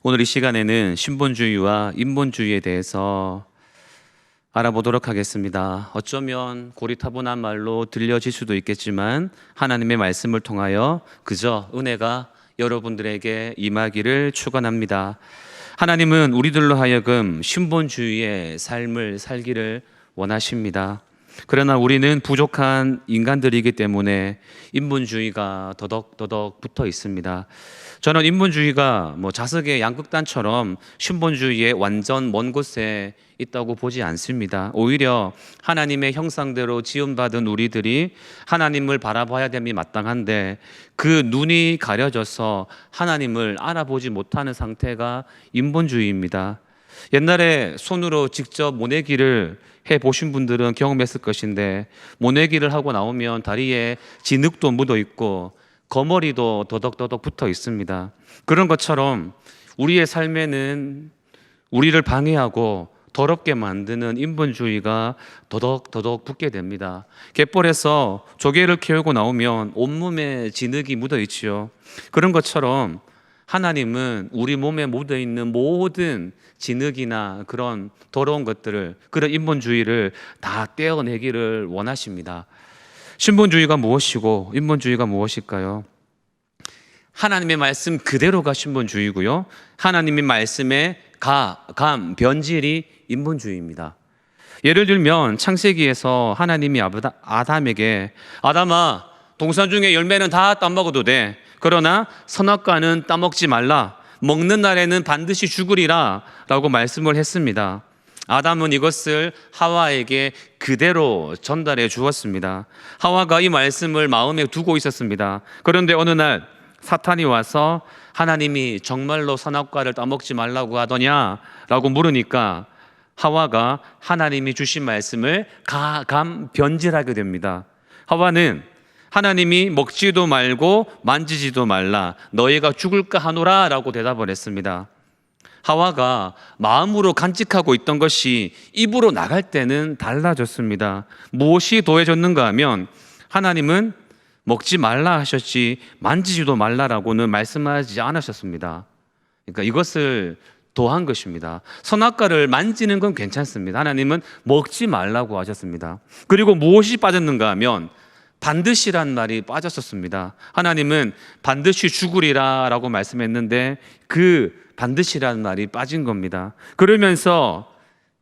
오늘 이 시간에는 신본주의와 인본주의에 대해서 알아보도록 하겠습니다. 어쩌면 고리타분한 말로 들려질 수도 있겠지만 하나님의 말씀을 통하여 그저 은혜가 여러분들에게 임하기를 축원합니다. 하나님은 우리들로 하여금 신본주의의 삶을 살기를 원하십니다. 그러나 우리는 부족한 인간들이기 때문에 인본주의가 더덕더덕 붙어 있습니다. 저는 인본주의가 자석의 양극단처럼 신본주의의 완전 먼 곳에 있다고 보지 않습니다. 오히려 하나님의 형상대로 지음받은 우리들이 하나님을 바라봐야 됨이 마땅한데 그 눈이 가려져서 하나님을 알아보지 못하는 상태가 인본주의입니다. 옛날에 손으로 직접 모내기를 해보신 분들은 경험했을 것인데, 모내기를 하고 나오면 다리에 진흙도 묻어 있고 거머리도 더덕더덕 붙어 있습니다. 그런 것처럼 우리의 삶에는 우리를 방해하고 더럽게 만드는 인본주의가 더덕더덕 붙게 됩니다. 갯벌에서 조개를 키우고 나오면 온몸에 진흙이 묻어 있지요. 그런 것처럼 하나님은 우리 몸에 묻어 있는 모든 진흙이나 그런 더러운 것들을, 그런 인본주의를 다 떼어내기를 원하십니다. 신본주의가 무엇이고 인본주의가 무엇일까요? 하나님의 말씀 그대로가 신본주의고요, 하나님의 말씀의 감, 변질이 인본주의입니다. 예를 들면 창세기에서 하나님이 아담에게 아담아, 동산 중에 열매는 다 따먹어도 돼. 그러나 선악과는 따먹지 말라. 먹는 날에는 반드시 죽으리라 라고 말씀을 했습니다. 아담은 이것을 하와에게 그대로 전달해 주었습니다. 하와가 이 말씀을 마음에 두고 있었습니다. 그런데 어느 날 사탄이 와서 하나님이 정말로 선악과를 따먹지 말라고 하더냐 라고 물으니까 하와가 하나님이 주신 말씀을 가감 변질하게 됩니다. 하와는 하나님이 먹지도 말고 만지지도 말라, 너희가 죽을까 하노라 라고 대답을 했습니다. 하와가 마음으로 간직하고 있던 것이 입으로 나갈 때는 달라졌습니다. 무엇이 더해졌는가 하면 하나님은 먹지 말라 하셨지 만지지도 말라라고는 말씀하지 않으셨습니다. 그러니까 이것을 더한 것입니다. 선악과를 만지는 건 괜찮습니다. 하나님은 먹지 말라고 하셨습니다. 그리고 무엇이 빠졌는가 하면 반드시란 말이 빠졌었습니다. 하나님은 반드시 죽으리라 라고 말씀했는데 그 반드시란 말이 빠진 겁니다. 그러면서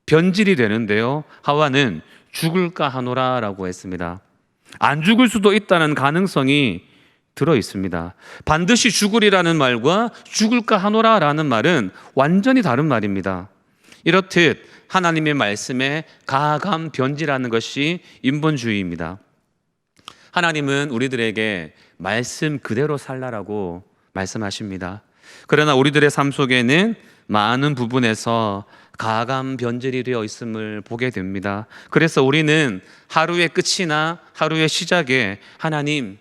변질이 되는데요, 하와는 죽을까 하노라 라고 했습니다. 안 죽을 수도 있다는 가능성이 들어 있습니다. 반드시 죽으리라는 말과 죽을까 하노라 라는 말은 완전히 다른 말입니다. 이렇듯 하나님의 말씀에 가감 변질하는 것이 인본주의입니다. 하나님은 우리들에게 말씀 그대로 살라라고 말씀하십니다. 그러나 우리들의 삶 속에는 많은 부분에서 가감 변질이 되어 있음을 보게 됩니다. 그래서 우리는 하루의 끝이나 하루의 시작에 하나님,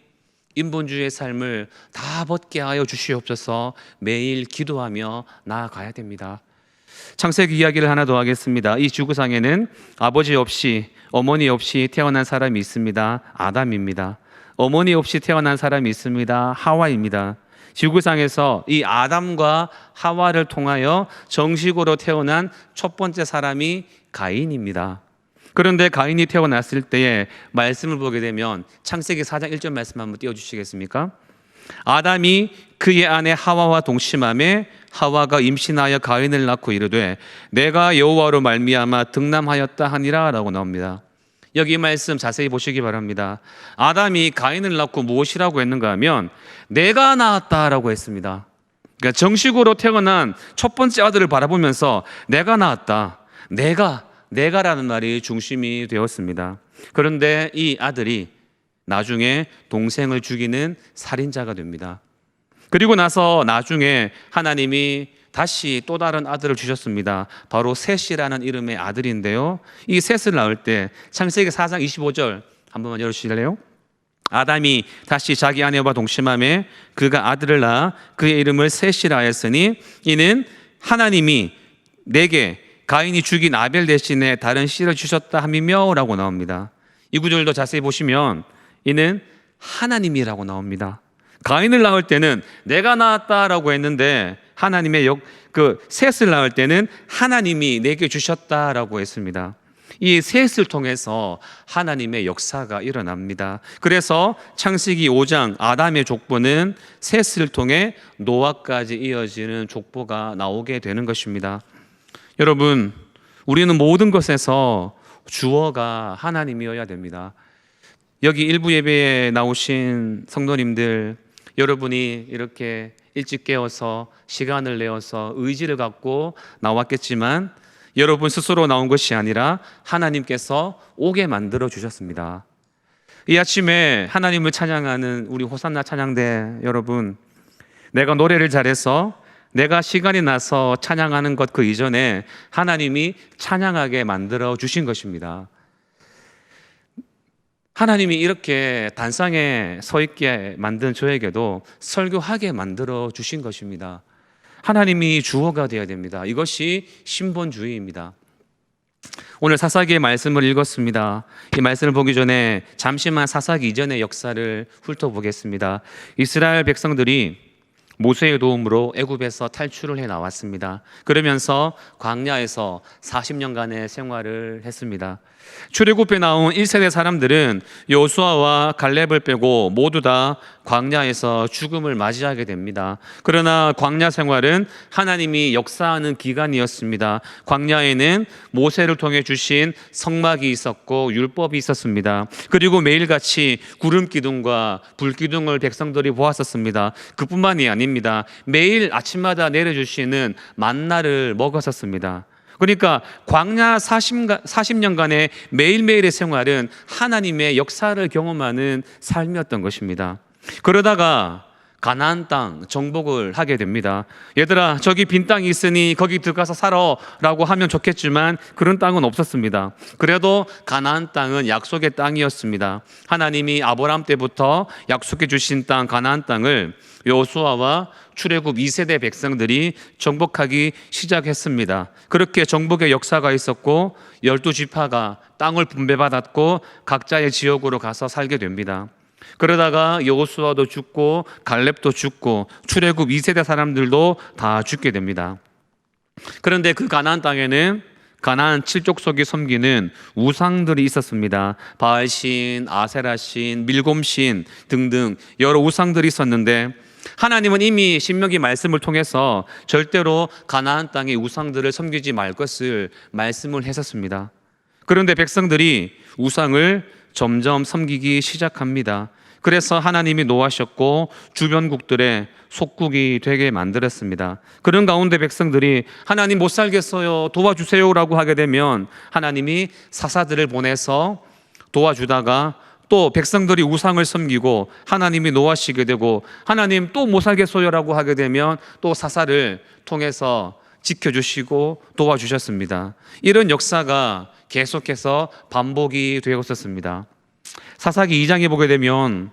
인본주의의 삶을 다 벗게 하여 주시옵소서 매일 기도하며 나아가야 됩니다. 창세기 이야기를 하나 더 하겠습니다. 이 지구상에는 아버지 없이 어머니 없이 태어난 사람이 있습니다. 아담입니다. 어머니 없이 태어난 사람이 있습니다. 하와입니다. 지구상에서 이 아담과 하와를 통하여 정식으로 태어난 첫 번째 사람이 가인입니다. 그런데 가인이 태어났을 때의 말씀을 보게 되면 창세기 4장 1절 말씀 한번 띄워주시겠습니까? 아담이 그의 아내 하와와 동침하매 하와가 임신하여 가인을 낳고 이르되 내가 여호와로 말미암아 등남하였다 하니라 라고 나옵니다. 여기 이 말씀 자세히 보시기 바랍니다. 아담이 가인을 낳고 무엇이라고 했는가 하면 내가 낳았다라고 했습니다. 그러니까 정식으로 태어난 첫 번째 아들을 바라보면서 내가 낳았다, 내가라는 말이 중심이 되었습니다. 그런데 이 아들이 나중에 동생을 죽이는 살인자가 됩니다. 그리고 나서 나중에 하나님이 다시 또 다른 아들을 주셨습니다. 바로 셋이라는 이름의 아들인데요, 이 셋을 낳을 때 창세기 4장 25절 한 번만 열어주실래요? 아담이 다시 자기 아내와 동침하며 그가 아들을 낳아 그의 이름을 셋이라 하였으니 이는 하나님이 내게 가인이 죽인 아벨 대신에 다른 씨를 주셨다 함이며 라고 나옵니다. 이 구절도 자세히 보시면 이는 하나님이라고 나옵니다. 가인을 낳을 때는 내가 낳았다라고 했는데 하나님의 셋을 낳을 때는 하나님이 내게 주셨다라고 했습니다. 이 셋을 통해서 하나님의 역사가 일어납니다. 그래서 창세기 5장 아담의 족보는 셋을 통해 노아까지 이어지는 족보가 나오게 되는 것입니다. 여러분, 우리는 모든 것에서 주어가 하나님이어야 됩니다. 여기 일부 예배에 나오신 성도님들, 여러분이 이렇게 일찍 깨어서 시간을 내어서 의지를 갖고 나왔겠지만 여러분 스스로 나온 것이 아니라 하나님께서 오게 만들어 주셨습니다. 이 아침에 하나님을 찬양하는 우리 호산나 찬양대 여러분, 내가 노래를 잘해서 내가 시간이 나서 찬양하는 것 그 이전에 하나님이 찬양하게 만들어 주신 것입니다. 하나님이 이렇게 단상에 서 있게 만든 저에게도 설교하게 만들어 주신 것입니다. 하나님이 주어가 되어야 됩니다. 이것이 신본주의입니다. 오늘 사사기의 말씀을 읽었습니다. 이 말씀을 보기 전에 잠시만 사사기 이전의 역사를 훑어보겠습니다. 이스라엘 백성들이 모세의 도움으로 애굽에서 탈출을 해 나왔습니다. 그러면서 광야에서 40년간의 생활을 했습니다. 출애굽에 나온 1세대 사람들은 여호수아와 갈렙을 빼고 모두 다 광야에서 죽음을 맞이하게 됩니다. 그러나 광야 생활은 하나님이 역사하는 기간이었습니다. 광야에는 모세를 통해 주신 성막이 있었고 율법이 있었습니다. 그리고 매일같이 구름 기둥과 불 기둥을 백성들이 보았었습니다. 그뿐만이 아닙니다. 매일 아침마다 내려주시는 만나를 먹었었습니다. 그러니까 광야 40년간의 매일매일의 생활은 하나님의 역사를 경험하는 삶이었던 것입니다. 그러다가 가나안 땅 정복을 하게 됩니다. 얘들아, 저기 빈 땅이 있으니 거기 들어가서 살아라고 하면 좋겠지만 그런 땅은 없었습니다. 그래도 가나안 땅은 약속의 땅이었습니다. 하나님이 아브라함 때부터 약속해 주신 땅 가나안 땅을 여호수아와 출애굽 2세대 백성들이 정복하기 시작했습니다. 그렇게 정복의 역사가 있었고 12지파가 땅을 분배받았고 각자의 지역으로 가서 살게 됩니다. 그러다가 여호수아도 죽고 갈렙도 죽고 출애굽 2세대 사람들도 다 죽게 됩니다. 그런데 그 가나안 땅에는 가나안 7족속이 섬기는 우상들이 있었습니다. 바알신, 아세라신, 밀곰신 등등 여러 우상들이 있었는데 하나님은 이미 신명기 말씀을 통해서 절대로 가나안 땅의 우상들을 섬기지 말 것을 말씀을 했었습니다. 그런데 백성들이 우상을 점점 섬기기 시작합니다. 그래서 하나님이 노하셨고 주변국들의 속국이 되게 만들었습니다. 그런 가운데 백성들이 하나님 못 살겠어요, 도와주세요라고 하게 되면 하나님이 사사들을 보내서 도와주다가 또 백성들이 우상을 섬기고 하나님이 노하시게 되고 하나님 또 못 살겠어요라고 하게 되면 또 사사를 통해서 지켜주시고 도와주셨습니다. 이런 역사가 계속해서 반복이 되고 있었습니다. 사사기 2장에 보게 되면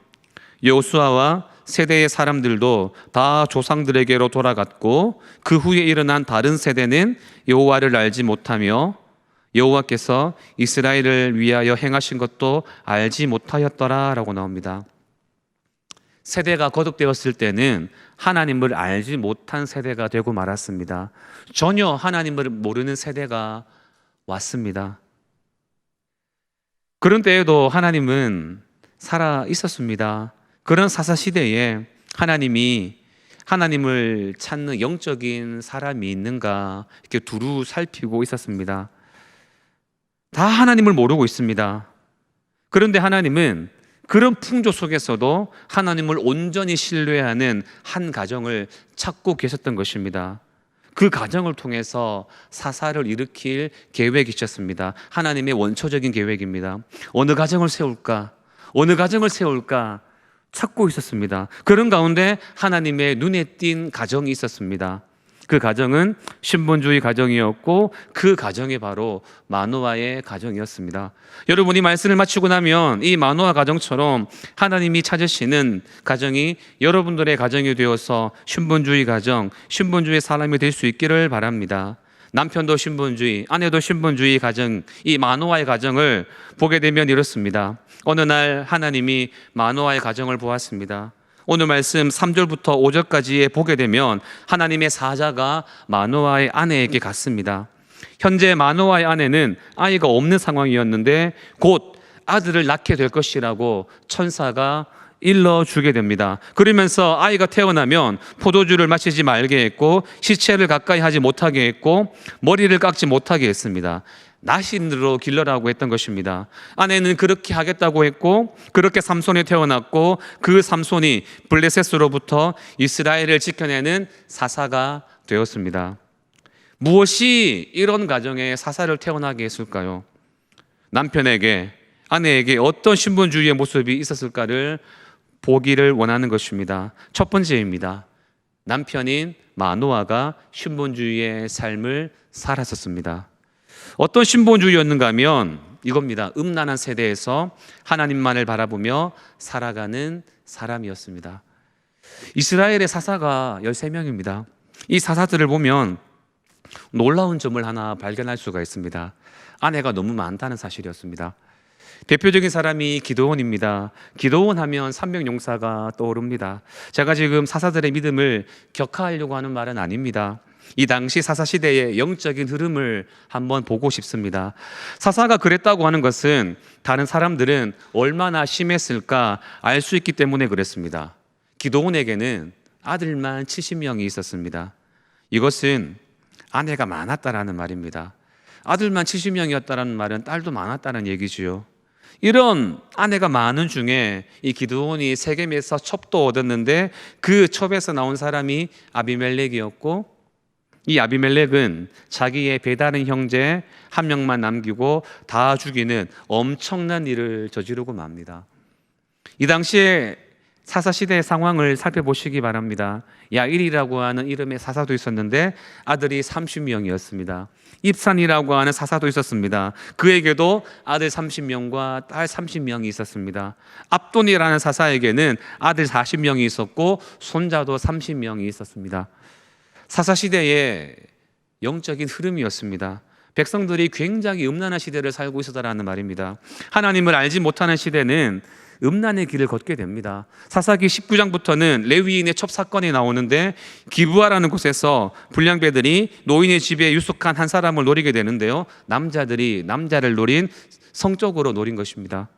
여호수아와 세대의 사람들도 다 조상들에게로 돌아갔고 그 후에 일어난 다른 세대는 여호와를 알지 못하며 여호와께서 이스라엘을 위하여 행하신 것도 알지 못하였더라라고 나옵니다. 세대가 거듭되었을 때는 하나님을 알지 못한 세대가 되고 말았습니다. 전혀 하나님을 모르는 세대가 왔습니다. 그런 때에도 하나님은 살아 있었습니다. 그런 사사시대에 하나님이 하나님을 찾는 영적인 사람이 있는가 이렇게 두루 살피고 있었습니다. 다 하나님을 모르고 있습니다. 그런데 하나님은 그런 풍조 속에서도 하나님을 온전히 신뢰하는 한 가정을 찾고 계셨던 것입니다. 그 가정을 통해서 사사를 일으킬 계획이 있었습니다. 하나님의 원초적인 계획입니다. 어느 가정을 세울까? 어느 가정을 세울까? 찾고 있었습니다. 그런 가운데 하나님의 눈에 띈 가정이 있었습니다. 그 가정은 신본주의 가정이었고 그 가정이 바로 마노아의 가정이었습니다. 여러분, 이 말씀을 마치고 나면 이 마노아 가정처럼 하나님이 찾으시는 가정이 여러분들의 가정이 되어서 신본주의 가정, 신본주의 사람이 될 수 있기를 바랍니다. 남편도 신본주의, 아내도 신본주의 가정, 이 마노아의 가정을 보게 되면 이렇습니다. 어느 날 하나님이 마노아의 가정을 보았습니다. 오늘 말씀 3절부터 5절까지에 보게 되면 하나님의 사자가 마노아의 아내에게 갔습니다. 현재 마노아의 아내는 아이가 없는 상황이었는데 곧 아들을 낳게 될 것이라고 천사가 일러주게 됩니다. 그러면서 아이가 태어나면 포도주를 마시지 말게 했고 시체를 가까이 하지 못하게 했고 머리를 깎지 못하게 했습니다. 나신으로 길러라고 했던 것입니다. 아내는 그렇게 하겠다고 했고 그렇게 삼손이 태어났고 그 삼손이 블레셋으로부터 이스라엘을 지켜내는 사사가 되었습니다. 무엇이 이런 가정에 사사를 태어나게 했을까요? 남편에게, 아내에게 어떤 신분주의의 모습이 있었을까를 보기를 원하는 것입니다. 첫 번째입니다. 남편인 마노아가 신분주의의 삶을 살았었습니다. 어떤 신분주의였는가 하면 이겁니다. 음란한 세대에서 하나님만을 바라보며 살아가는 사람이었습니다. 이스라엘의 사사가 13명입니다. 이 사사들을 보면 놀라운 점을 하나 발견할 수가 있습니다. 아내가 너무 많다는 사실이었습니다. 대표적인 사람이 기드온입니다. 기드온 하면 삼명용사가 떠오릅니다. 제가 지금 사사들의 믿음을 격하하려고 하는 말은 아닙니다. 이 당시 사사시대의 영적인 흐름을 한번 보고 싶습니다. 사사가 그랬다고 하는 것은 다른 사람들은 얼마나 심했을까 알 수 있기 때문에 그랬습니다. 기드온에게는 아들만 70명이 있었습니다. 이것은 아내가 많았다라는 말입니다. 아들만 70명이었다는 말은 딸도 많았다는 얘기지요. 이런 아내가 많은 중에 이 기드온이 세겜에서 첩도 얻었는데 그 첩에서 나온 사람이 아비멜렉이었고 이 아비멜렉은 자기의 배다른 형제 한 명만 남기고 다 죽이는 엄청난 일을 저지르고 맙니다. 이 당시에 사사시대의 상황을 살펴보시기 바랍니다. 야일이라고 하는 이름의 사사도 있었는데 아들이 30명이었습니다. 입산이라고 하는 사사도 있었습니다. 그에게도 아들 30명과 딸 30명이 있었습니다. 압돈이라는 사사에게는 아들 40명이 있었고 손자도 30명이 있었습니다. 사사시대의 영적인 흐름이었습니다. 백성들이 굉장히 음란한 시대를 살고 있었다라는 말입니다. 하나님을 알지 못하는 시대는 음란의 길을 걷게 됩니다. 사사기 19장부터는 레위인의 첩사건이 나오는데 기브아라는 곳에서 불량배들이 노인의 집에 유숙한 한 사람을 노리게 되는데요, 남자들이 남자를 노린, 성적으로 노린 것입니다.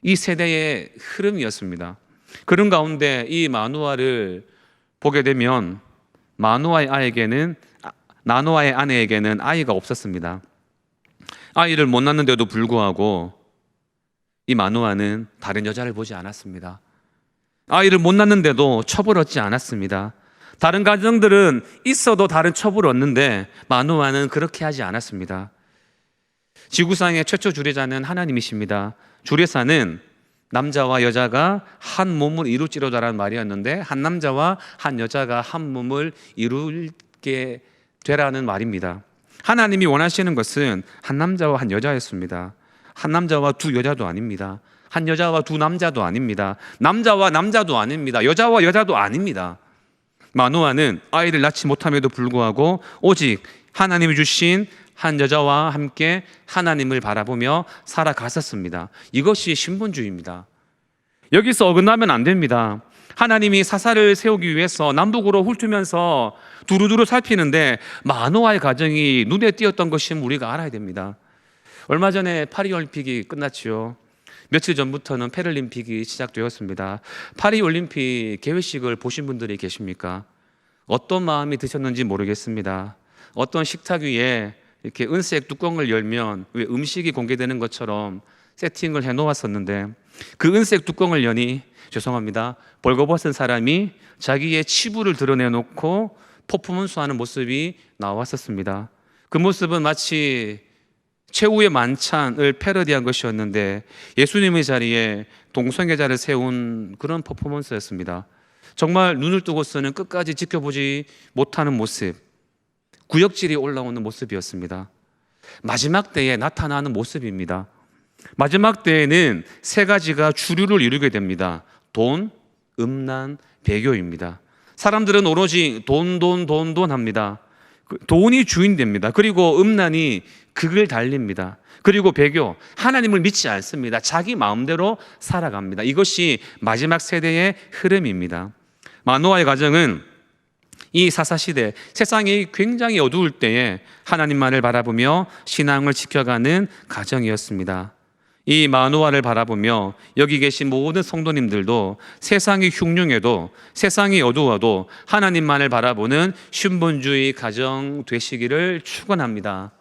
이 세대의 흐름이었습니다. 그런 가운데 이 마노아를 보게 되면 마노아의 아내에게는 아이가 없었습니다. 아이를 못 낳는데도 불구하고 이 마노아는 다른 여자를 보지 않았습니다. 아이를 못 낳는데도 첩을 얻지 않았습니다. 다른 가정들은 있어도 다른 첩을 얻는데 마노아는 그렇게 하지 않았습니다. 지구상의 최초 주례자는 하나님이십니다. 주례사는 남자와 여자가 한 몸을 이룰지로다라는 말이었는데 한 남자와 한 여자가 한 몸을 이루게 되라는 말입니다. 하나님이 원하시는 것은 한 남자와 한 여자였습니다. 한 남자와 두 여자도 아닙니다. 한 여자와 두 남자도 아닙니다. 남자와 남자도 아닙니다. 여자와 여자도 아닙니다. 마노아는 아이를 낳지 못함에도 불구하고 오직 하나님이 주신 한 여자와 함께 하나님을 바라보며 살아갔었습니다. 이것이 신분주의입니다. 여기서 어긋나면 안 됩니다. 하나님이 사사를 세우기 위해서 남북으로 훑으면서 두루두루 살피는데 마노아의 가정이 눈에 띄었던 것이 우리가 알아야 됩니다. 얼마 전에 파리올림픽이 끝났지요. 며칠 전부터는 패럴림픽이 시작되었습니다. 파리올림픽 개회식을 보신 분들이 계십니까? 어떤 마음이 드셨는지 모르겠습니다. 어떤 식탁 위에 이렇게 은색 뚜껑을 열면 왜 음식이 공개되는 것처럼 세팅을 해놓았었는데 그 은색 뚜껑을 여니 죄송합니다, 벌거벗은 사람이 자기의 치부를 드러내놓고 퍼포먼스하는 모습이 나왔었습니다. 그 모습은 마치 최후의 만찬을 패러디한 것이었는데 예수님의 자리에 동성애자를 세운 그런 퍼포먼스였습니다. 정말 눈을 뜨고서는 끝까지 지켜보지 못하는 모습, 구역질이 올라오는 모습이었습니다. 마지막 때에 나타나는 모습입니다. 마지막 때에는 세 가지가 주류를 이루게 됩니다. 돈, 음란, 배교입니다. 사람들은 오로지 돈 합니다. 돈이 주인 됩니다. 그리고 음란이 극을 달립니다. 그리고 배교, 하나님을 믿지 않습니다. 자기 마음대로 살아갑니다. 이것이 마지막 세대의 흐름입니다. 마노아의 가정은 이 사사시대, 세상이 굉장히 어두울 때에 하나님만을 바라보며 신앙을 지켜가는 가정이었습니다. 이 마노아를 바라보며 여기 계신 모든 성도님들도 세상이 흉흉해도, 세상이 어두워도 하나님만을 바라보는 신본주의 가정 되시기를 축원합니다.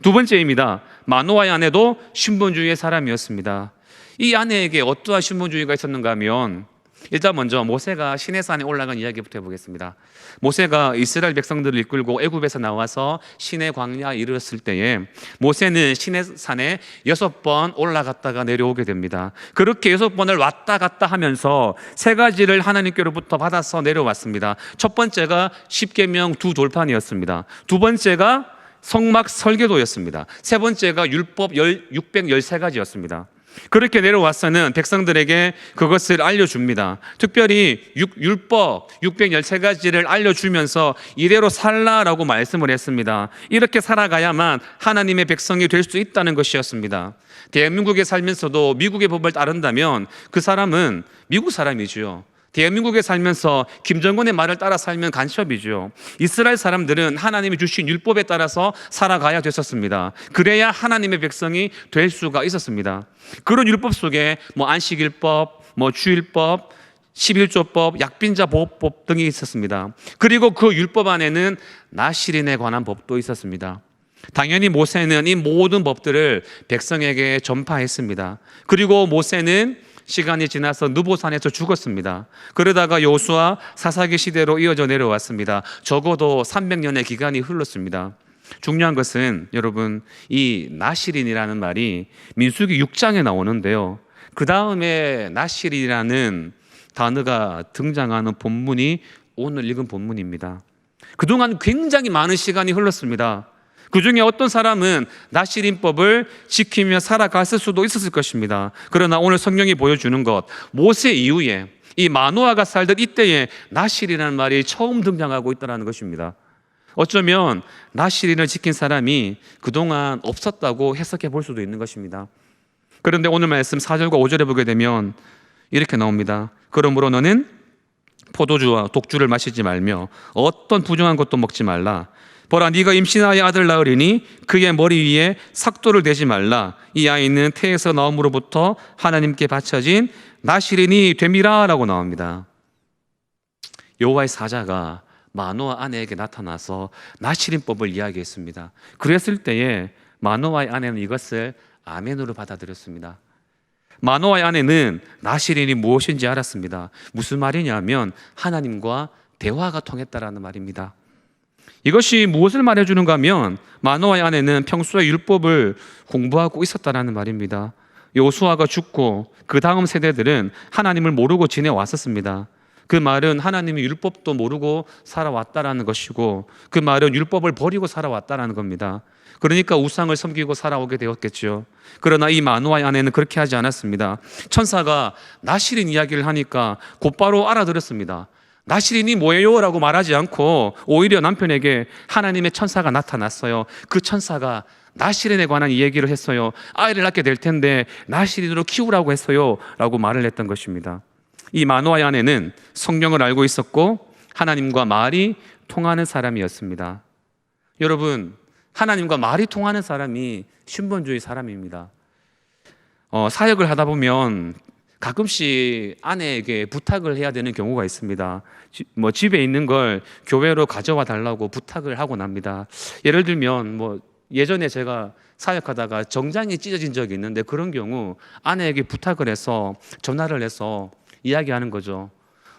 두 번째입니다. 마노아의 아내도 신본주의의 사람이었습니다. 이 아내에게 어떠한 신본주의가 있었는가 하면, 일단 먼저 모세가 시내산에 올라간 이야기부터 해보겠습니다. 모세가 이스라엘 백성들을 이끌고 애굽에서 나와서 시내 광야에 이르렀을 때에 모세는 시내산에 6번 올라갔다가 내려오게 됩니다. 그렇게 6번을 왔다 갔다 하면서 3가지를 하나님께로부터 받아서 내려왔습니다. 첫 번째가 십계명 2돌판이었습니다. 두 번째가 성막 설계도였습니다. 세 번째가 율법 613가지였습니다. 그렇게 내려와서는 백성들에게 그것을 알려줍니다. 특별히 율법 613가지를 알려주면서 이대로 살라라고 말씀을 했습니다. 이렇게 살아가야만 하나님의 백성이 될 수 있다는 것이었습니다. 대한민국에 살면서도 미국의 법을 따른다면 그 사람은 미국 사람이죠. 대한민국에 살면서 김정은의 말을 따라 살면 간첩이죠. 이스라엘 사람들은 하나님이 주신 율법에 따라서 살아가야 됐었습니다. 그래야 하나님의 백성이 될 수가 있었습니다. 그런 율법 속에 안식일법, 주일법, 11조법, 약빈자 보호법 등이 있었습니다. 그리고 그 율법 안에는 나실인에 관한 법도 있었습니다. 당연히 모세는 이 모든 법들을 백성에게 전파했습니다. 그리고 모세는 시간이 지나서 느보산에서 죽었습니다. 그러다가 여호수아 사사기 시대로 이어져 내려왔습니다. 적어도 300년의 기간이 흘렀습니다. 중요한 것은 여러분, 이 나실인이라는 말이 민수기 6장에 나오는데요, 그 다음에 나실인이라는 단어가 등장하는 본문이 오늘 읽은 본문입니다. 그동안 굉장히 많은 시간이 흘렀습니다. 그 중에 어떤 사람은 나실인법을 지키며 살아갔을 수도 있었을 것입니다. 그러나 오늘 성경이 보여주는 것, 모세 이후에 이 마노아가 살던 이때에 나실이라는 말이 처음 등장하고 있다는 것입니다. 어쩌면 나실인을 지킨 사람이 그동안 없었다고 해석해 볼 수도 있는 것입니다. 그런데 오늘 말씀 4절과 5절에 보게 되면 이렇게 나옵니다. 그러므로 너는 포도주와 독주를 마시지 말며 어떤 부정한 것도 먹지 말라. 보라, 네가 임신하여 아들 낳으리니 그의 머리 위에 삭도를 대지 말라. 이 아이는 태에서 나옴으로부터 하나님께 바쳐진 나실인이 됨이라 라고 나옵니다. 여호와의 사자가 마노아 아내에게 나타나서 나실인법을 이야기했습니다. 그랬을 때에 마노아의 아내는 이것을 아멘으로 받아들였습니다. 마노아의 아내는 나실인이 무엇인지 알았습니다. 무슨 말이냐면 하나님과 대화가 통했다라는 말입니다. 이것이 무엇을 말해주는가 하면 마노아의 아내는 평소에 율법을 공부하고 있었다는 말입니다. 여호수아가 죽고 그 다음 세대들은 하나님을 모르고 지내왔었습니다. 그 말은 하나님의 율법도 모르고 살아왔다라는 것이고, 그 말은 율법을 버리고 살아왔다라는 겁니다. 그러니까 우상을 섬기고 살아오게 되었겠죠. 그러나 이 마노아의 아내는 그렇게 하지 않았습니다. 천사가 나실인 이야기를 하니까 곧바로 알아들었습니다. 나실인이 뭐예요? 라고 말하지 않고 오히려 남편에게 하나님의 천사가 나타났어요. 그 천사가 나실인에 관한 얘기를 했어요. 아이를 낳게 될 텐데 나실인으로 키우라고 했어요 라고 말을 했던 것입니다. 이 마노아의 아내는 성경을 알고 있었고 하나님과 말이 통하는 사람이었습니다. 여러분, 하나님과 말이 통하는 사람이 신본주의 사람입니다. 사역을 하다 보면 가끔씩 아내에게 부탁을 해야 되는 경우가 있습니다. 집에 있는 걸 교회로 가져와 달라고 부탁을 하곤 합니다. 예를 들면 예전에 제가 사역하다가 정장이 찢어진 적이 있는데, 그런 경우 아내에게 부탁을 해서 전화를 해서 이야기하는 거죠.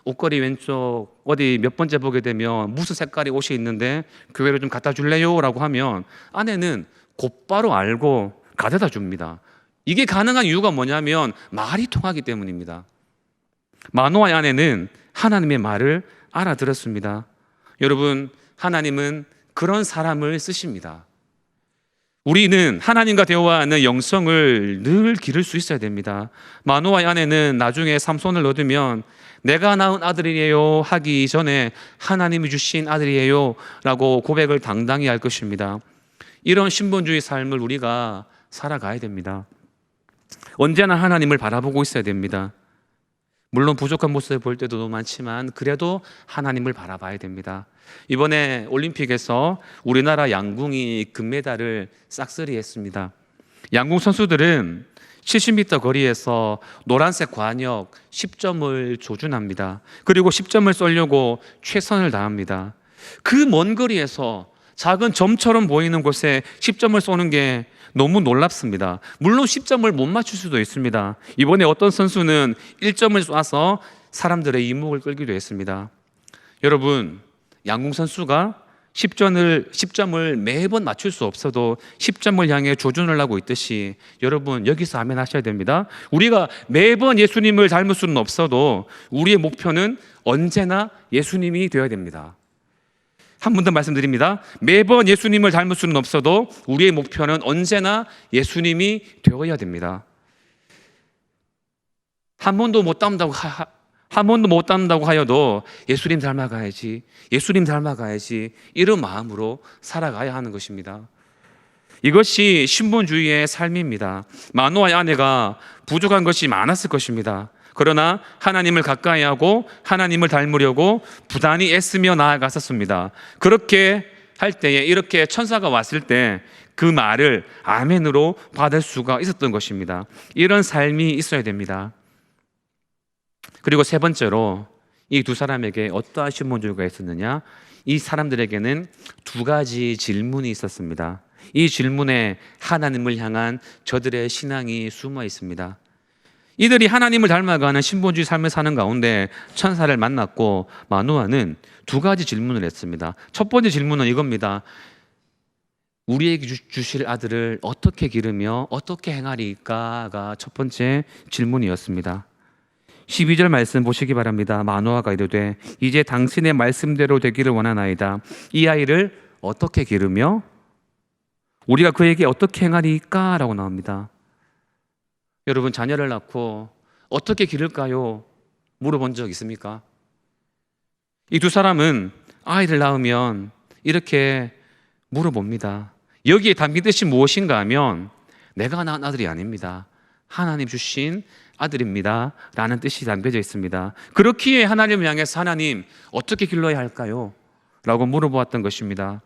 옷걸이 왼쪽 어디 몇 번째 보게 되면 무슨 색깔의 옷이 있는데 교회로 좀 갖다 줄래요? 라고 하면 아내는 곧바로 알고 가져다 줍니다. 이게 가능한 이유가 뭐냐면 말이 통하기 때문입니다. 마노아의 아내는 하나님의 말을 알아들었습니다. 여러분, 하나님은 그런 사람을 쓰십니다. 우리는 하나님과 대화하는 영성을 늘 기를 수 있어야 됩니다. 마노아의 아내는 나중에 삼손을 얻으면 내가 낳은 아들이에요 하기 전에 하나님이 주신 아들이에요 라고 고백을 당당히 할 것입니다. 이런 신분주의 삶을 우리가 살아가야 됩니다. 언제나 하나님을 바라보고 있어야 됩니다. 물론 부족한 모습을 볼 때도 너무 많지만 그래도 하나님을 바라봐야 됩니다. 이번에 올림픽에서 우리나라 양궁이 금메달을 싹쓸이했습니다. 양궁 선수들은 70m 거리에서 노란색 관역 10점을 조준합니다. 그리고 10점을 쏘려고 최선을 다합니다. 그 먼 거리에서 작은 점처럼 보이는 곳에 10점을 쏘는 게 너무 놀랍습니다. 물론 10점을 못 맞출 수도 있습니다. 이번에 어떤 선수는 1점을 쏴서 사람들의 이목을 끌기도 했습니다. 여러분, 양궁 선수가 10점을 매번 맞출 수 없어도 10점을 향해 조준을 하고 있듯이 여러분 여기서 아멘 하셔야 됩니다. 우리가 매번 예수님을 닮을 수는 없어도 우리의 목표는 언제나 예수님이 되어야 됩니다. 한 번 더 말씀드립니다. 매번 예수님을 닮을 수는 없어도 우리의 목표는 언제나 예수님이 되어야 됩니다. 한 번도 못 닮는다고 하여도 예수님 닮아가야지, 예수님 닮아가야지 이런 마음으로 살아가야 하는 것입니다. 이것이 신분주의의 삶입니다. 마노아의 아내가 부족한 것이 많았을 것입니다. 그러나 하나님을 가까이 하고 하나님을 닮으려고 부단히 애쓰며 나아갔었습니다. 그렇게 할 때에 이렇게 천사가 왔을 때 그 말을 아멘으로 받을 수가 있었던 것입니다. 이런 삶이 있어야 됩니다. 그리고 세 번째로 이 두 사람에게 어떠한 신분주의가 있었느냐? 이 사람들에게는 두 가지 질문이 있었습니다. 이 질문에 하나님을 향한 저들의 신앙이 숨어 있습니다. 이들이 하나님을 닮아가는 신분주의 삶을 사는 가운데 천사를 만났고 마노아는 두 가지 질문을 했습니다. 첫 번째 질문은 이겁니다. 우리에게 주실 아들을 어떻게 기르며 어떻게 행하리까가 첫 번째 질문이었습니다. 12절 말씀 보시기 바랍니다. 마노아가 이르되 이제 당신의 말씀대로 되기를 원하나이다. 이 아이를 어떻게 기르며 우리가 그에게 어떻게 행하리까? 라고 나옵니다. 여러분, 자녀를 낳고 어떻게 기를까요? 물어본 적 있습니까? 이 두 사람은 아이를 낳으면 이렇게 물어봅니다. 여기에 담긴 뜻이 무엇인가 하면 내가 낳은 아들이 아닙니다. 하나님 주신 아들입니다 라는 뜻이 담겨져 있습니다. 그렇기에 하나님을 향해서 하나님 어떻게 길러야 할까요? 라고 물어보았던 것입니다.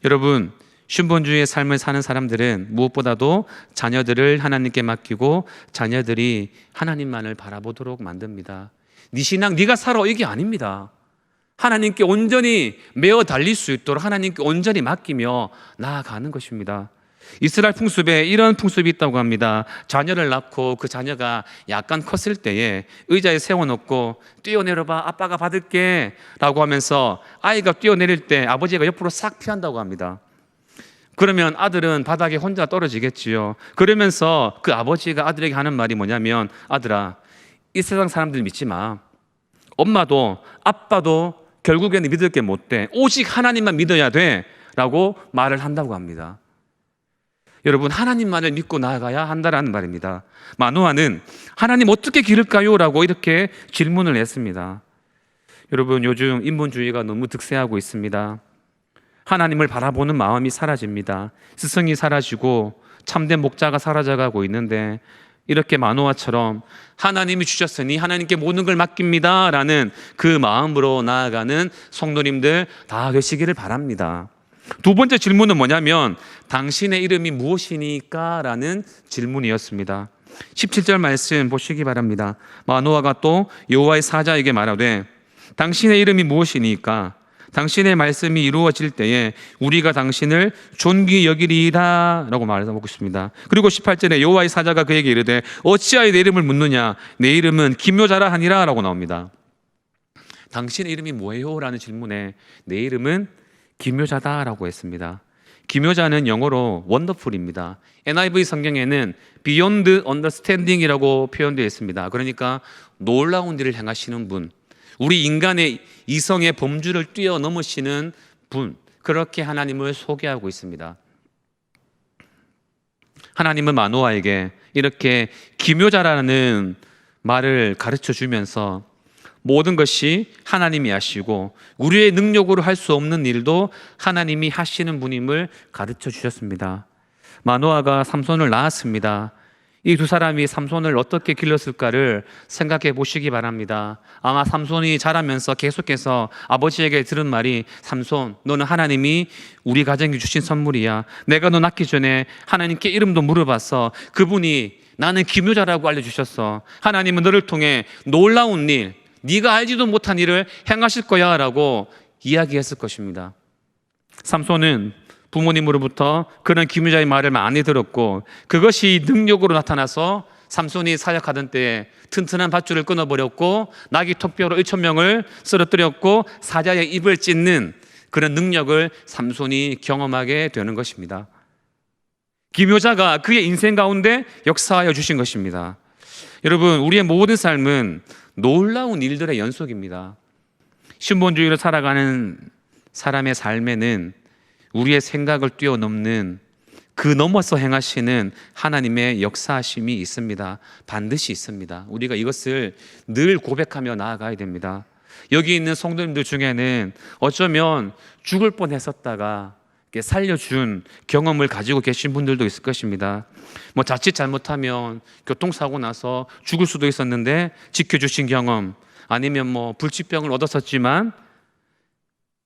여러분, 신분주의의 삶을 사는 사람들은 무엇보다도 자녀들을 하나님께 맡기고 자녀들이 하나님만을 바라보도록 만듭니다. 네 신앙 네가 살아 이게 아닙니다. 하나님께 온전히 매어 달릴 수 있도록 하나님께 온전히 맡기며 나아가는 것입니다. 이스라엘 풍습에 이런 풍습이 있다고 합니다. 자녀를 낳고 그 자녀가 약간 컸을 때에 의자에 세워놓고 뛰어내려봐 아빠가 받을게 라고 하면서 아이가 뛰어내릴 때 아버지가 옆으로 싹 피한다고 합니다. 그러면 아들은 바닥에 혼자 떨어지겠지요. 그러면서 그 아버지가 아들에게 하는 말이 뭐냐면 아들아, 이 세상 사람들 믿지 마. 엄마도 아빠도 결국에는 믿을 게 못 돼. 오직 하나님만 믿어야 돼 라고 말을 한다고 합니다. 여러분, 하나님만을 믿고 나아가야 한다라는 말입니다. 마노아는 하나님 어떻게 기를까요? 라고 이렇게 질문을 했습니다. 여러분, 요즘 인본주의가 너무 득세하고 있습니다. 하나님을 바라보는 마음이 사라집니다. 스승이 사라지고 참된 목자가 사라져가고 있는데 이렇게 마노아처럼 하나님이 주셨으니 하나님께 모든 걸 맡깁니다 라는 그 마음으로 나아가는 성도님들 다 되시기를 바랍니다. 두 번째 질문은 뭐냐면 당신의 이름이 무엇이니까? 라는 질문이었습니다. 17절 말씀 보시기 바랍니다. 마노아가 또 여호와의 사자에게 말하되 당신의 이름이 무엇이니까? 당신의 말씀이 이루어질 때에 우리가 당신을 존귀 여기리이다 라고 말하고 있습니다. 그리고 18절에 여호와의 사자가 그에게 이르되 어찌하여 내 이름을 묻느냐? 내 이름은 기묘자라 하니라 라고 나옵니다. 당신의 이름이 뭐예요? 라는 질문에 내 이름은 기묘자다라고 했습니다. 기묘자는 영어로 원더풀입니다. NIV 성경에는 beyond understanding이라고 표현되어 있습니다. 그러니까 놀라운 일을 행하시는 분, 우리 인간의 이성의 범주를 뛰어넘으시는 분, 그렇게 하나님을 소개하고 있습니다. 하나님은 마노아에게 이렇게 기묘자라는 말을 가르쳐 주면서 모든 것이 하나님이 하시고 우리의 능력으로 할 수 없는 일도 하나님이 하시는 분임을 가르쳐 주셨습니다. 마노아가 삼손을 낳았습니다. 이 두 사람이 삼손을 어떻게 길렀을까를 생각해 보시기 바랍니다. 아마 삼손이 자라면서 계속해서 아버지에게 들은 말이, 삼손, 너는 하나님이 우리 가정에 주신 선물이야. 내가 너 낳기 전에 하나님께 이름도 물어봤어. 그분이 나는 기묘자라고 알려주셨어. 하나님은 너를 통해 놀라운 일, 네가 알지도 못한 일을 행하실 거야 라고 이야기했을 것입니다. 삼손은 부모님으로부터 그런 기묘자의 말을 많이 들었고, 그것이 능력으로 나타나서 삼손이 사역하던 때에 튼튼한 밧줄을 끊어버렸고 나귀 턱뼈로 1,000명을 쓰러뜨렸고 사자의 입을 찢는 그런 능력을 삼손이 경험하게 되는 것입니다. 기묘자가 그의 인생 가운데 역사하여 주신 것입니다. 여러분, 우리의 모든 삶은 놀라운 일들의 연속입니다. 신본주의로 살아가는 사람의 삶에는 우리의 생각을 뛰어넘는, 그 넘어서 행하시는 하나님의 역사하심이 있습니다. 반드시 있습니다. 우리가 이것을 늘 고백하며 나아가야 됩니다. 여기 있는 성도님들 중에는 어쩌면 죽을 뻔했었다가 살려준 경험을 가지고 계신 분들도 있을 것입니다. 자칫 잘못하면 교통사고 나서 죽을 수도 있었는데 지켜주신 경험, 아니면 불치병을 얻었었지만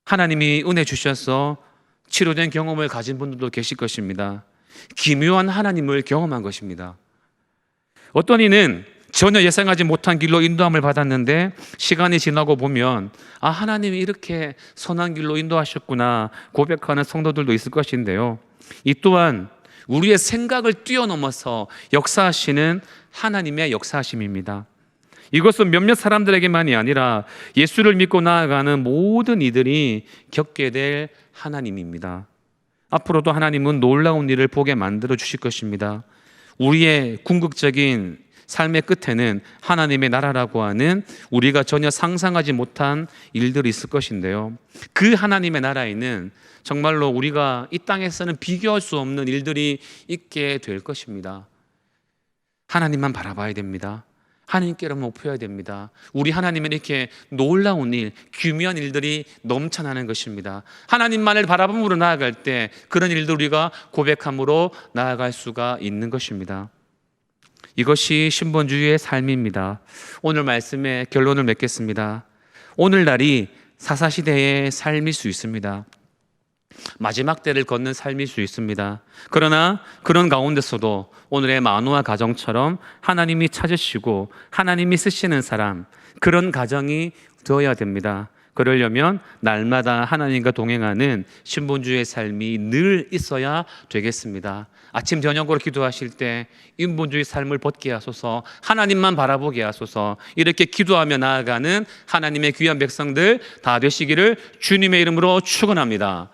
하나님이 은혜 주셔서 치료된 경험을 가진 분들도 계실 것입니다. 기묘한 하나님을 경험한 것입니다. 어떤 이는 전혀 예상하지 못한 길로 인도함을 받았는데 시간이 지나고 보면 하나님이 이렇게 선한 길로 인도하셨구나 고백하는 성도들도 있을 것인데요, 이 또한 우리의 생각을 뛰어넘어서 역사하시는 하나님의 역사하심입니다. 이것은 몇몇 사람들에게만이 아니라 예수를 믿고 나아가는 모든 이들이 겪게 될 하나님입니다. 앞으로도 하나님은 놀라운 일을 보게 만들어 주실 것입니다. 우리의 궁극적인 삶의 끝에는 하나님의 나라라고 하는 우리가 전혀 상상하지 못한 일들이 있을 것인데요, 그 하나님의 나라에는 정말로 우리가 이 땅에서는 비교할 수 없는 일들이 있게 될 것입니다. 하나님만 바라봐야 됩니다. 하나님께로 목표해야 됩니다. 우리 하나님은 이렇게 놀라운 일, 기묘한 일들이 넘쳐나는 것입니다. 하나님만을 바라봄으로 나아갈 때 그런 일들 우리가 고백함으로 나아갈 수가 있는 것입니다. 이것이 신본주의의 삶입니다. 오늘 말씀의 결론을 맺겠습니다. 오늘날이 사사시대의 삶일 수 있습니다. 마지막 때를 걷는 삶일 수 있습니다. 그러나 그런 가운데서도 오늘의 마노아 가정처럼 하나님이 찾으시고 하나님이 쓰시는 사람, 그런 가정이 되어야 됩니다. 그러려면 날마다 하나님과 동행하는 신본주의의 삶이 늘 있어야 되겠습니다. 아침 저녁으로 기도하실 때 인본주의 삶을 벗게 하소서, 하나님만 바라보게 하소서, 이렇게 기도하며 나아가는 하나님의 귀한 백성들 다 되시기를 주님의 이름으로 축원합니다.